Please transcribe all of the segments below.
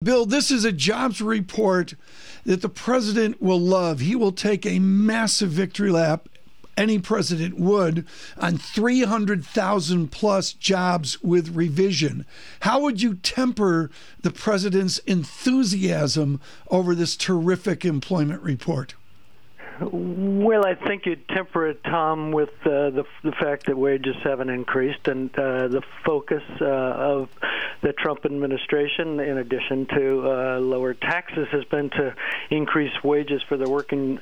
Bill, this is a jobs report that the president will love. He will take a massive victory lap, any president would, on 300,000 plus jobs with revision. How would you temper the president's enthusiasm over this terrific employment report? Well, I think you'd temper it, Tom, with the fact that wages haven't increased, and the focus of the Trump administration, in addition to lower taxes, has been to increase wages for the working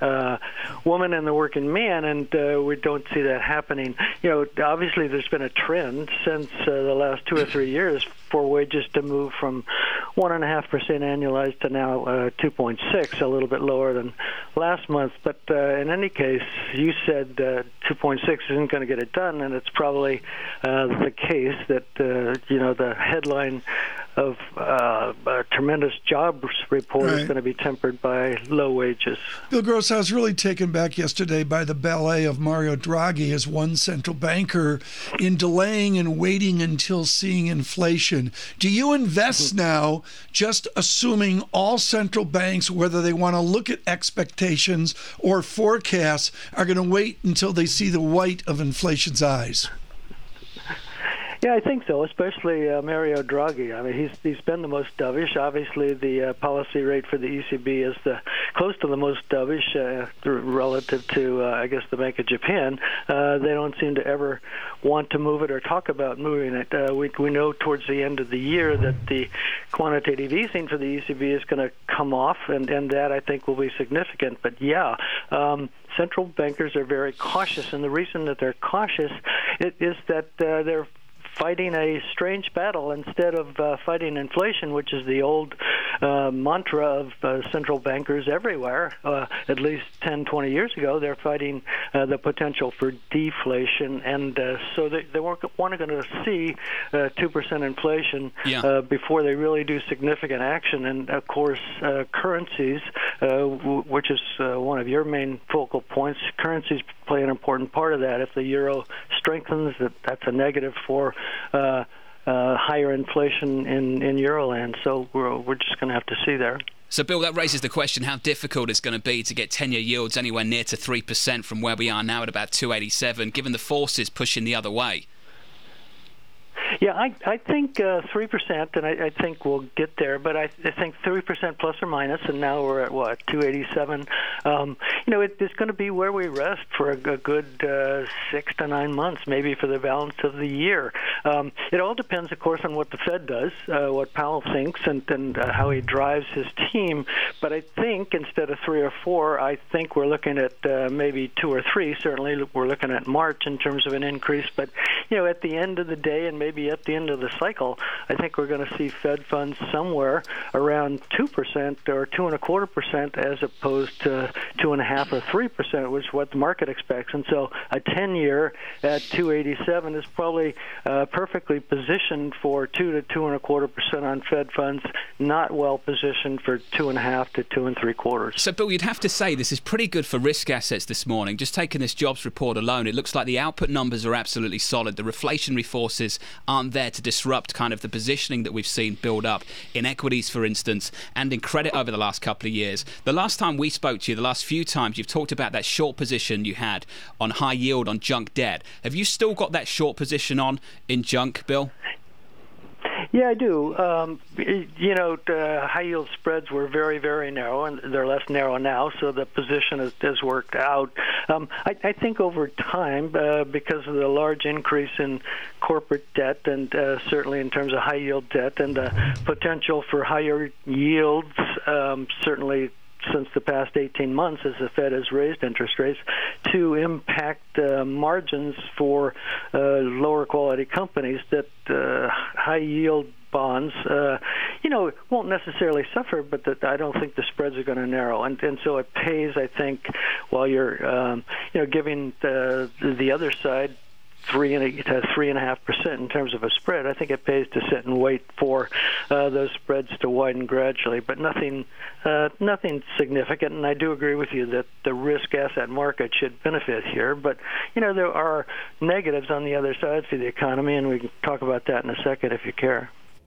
woman and the working man, and we don't see that happening. You know, obviously there's been a trend since the last 2 or 3 years for wages to move from 1.5% annualized to now 2.6, a little bit lower than last month. But in any case, you said 2.6 isn't going to get it done, and it's probably the case that the headline of a tremendous jobs report is going to be tempered by low wages. Bill Gross, I was really taken back yesterday by the ballet of Mario Draghi as one central banker in delaying and waiting until seeing inflation. Do you invest now just assuming all central banks, whether they want to look at expectations or forecasts, are going to wait until they see the white of inflation's eyes? Yeah, I think so, especially Mario Draghi. I mean, he's been the most dovish. Obviously, the policy rate for the ECB is close to the most dovish relative to, I guess, the Bank of Japan. They don't seem to ever want to move it or talk about moving it. We know towards the end of the year that the quantitative easing for the ECB is going to come off, and that, I think, will be significant. But, yeah, central bankers are very cautious, and the reason that they're cautious is that they're fighting a strange battle instead of fighting inflation, which is the old mantra of central bankers everywhere. At least 10, 20 years ago, they're fighting the potential for deflation, and so they weren't going to see 2% inflation before they really do significant action. And, of course, currencies, which is one of your main focal points, currencies play an important part of that. If the euro strengthens, that's a negative for higher inflation in Euroland. So we're just going to have to see there. So, Bill, that raises the question how difficult it's going to be to get 10-year yields anywhere near to 3% from where we are now at about 287, given the forces pushing the other way. Yeah, I think 3%, and I think we'll get there, but I think 3% plus or minus, and now we're at, 287. It's going to be where we rest for a good 6 to 9 months, maybe for the balance of the year. It all depends, of course, on what the Fed does, what Powell thinks, and how he drives his team. But I think instead of 3 or 4, I think we're looking at maybe 2 or 3. Certainly we're looking at March in terms of an increase. But, at the end of the day and maybe at the end of the cycle, I think we're going to see Fed funds somewhere around 2% or 2.25% as opposed to 2.5% or 3%, which is what the market expects. And so a 10-year at 287 is probably perfectly positioned for 2 to 2.25% on Fed funds, not well positioned for 2.5 to 2 3/4. So, Bill, you'd have to say this is pretty good for risk assets this morning. Just taking this jobs report alone, it looks like the output numbers are absolutely solid. The reflationary forces aren't there to disrupt kind of the positioning that we've seen build up in equities, for instance, and in credit over the last couple of years. The last time we spoke to you, the last few times, you've talked about that short position you had on high yield on junk debt. Have you still got that short position on in junk, Bill? Yeah, I do. High-yield spreads were very, very narrow, and they're less narrow now, so the position has worked out. I think over time, because of the large increase in corporate debt and certainly in terms of high-yield debt and the potential for higher yields, certainly since the past 18 months as the Fed has raised interest rates, to impact margins for lower quality companies, that high yield bonds, won't necessarily suffer, but that I don't think the spreads are going to narrow. And so it pays, I think, while you're, giving the other side 3 to 3.5% in terms of a spread. I think it pays to sit and wait for those spreads to widen gradually, but nothing significant. And I do agree with you that the risk asset market should benefit here. But there are negatives on the other side for the economy, and we can talk about that in a second if you care.